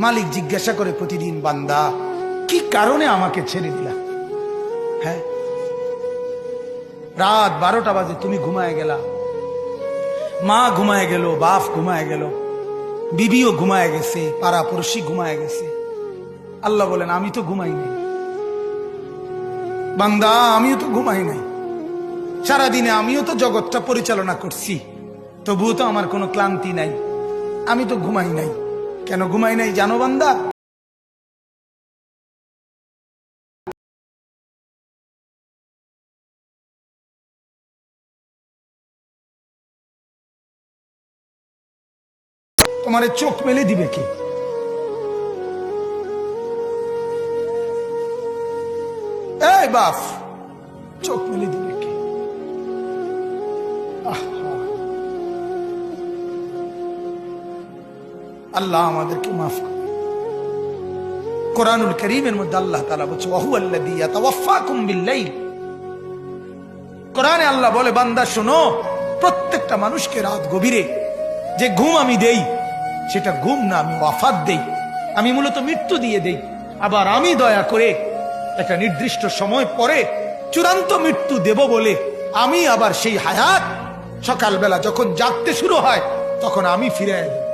মালিক জিজ্ঞাসা করে প্রতিদিন, বান্দা কি কারণে আমাকে ছেড়ে দিলা? হ্যাঁ, রাত 12টা বাজে তুমি ঘুমায় গেলা, মা ঘুমায় গেল, বাপ ঘুমায় গেল, বিবিও ঘুমায় গেছে, পাড়া পড়শি ঘুমায় গেছে। আল্লাহ বলেন আমি তো ঘুমাই নাই বান্দা, আমিও তো ঘুমাই নাই। সারাদিনে আমিও তো জগৎটা পরিচালনা করছি, তবুও তো আমার কোনো ক্লান্তি নাই, আমি তো ঘুমাই নাই। কেন ঘুমাই নাই জানো বান্দা? তোমারে চোখ মেলে দিবে কে? এই বাপ, চোখ মেলে দিবে কে? আল্লাহ আমাদেরকে মাফ করে। কোরআনুল কারীমের মধ্যে আল্লাহ তাআলা বলছে ওয়াহুয়াল্লাযী ইয়াতাওয়াফফাকুম বিল-লাইল। কোরআনে আল্লাহ বলে, বান্দা শোনো, প্রত্যেকটা মানুষকে রাত গভীরে যে ঘুম আমি দেই, সেটা ঘুম না, আমি ওয়াফাত দেই, আমি মূলত মৃত্যু দিয়ে দেই। আবার আমি দয়া করে একটা নির্দিষ্ট সময় পরে চূড়ান্ত মৃত্যু দেব বলে আমি আবার সেই হায়াত সকালবেলা যখন জাগতে শুরু হয় তখন আমি ফিরে আসব।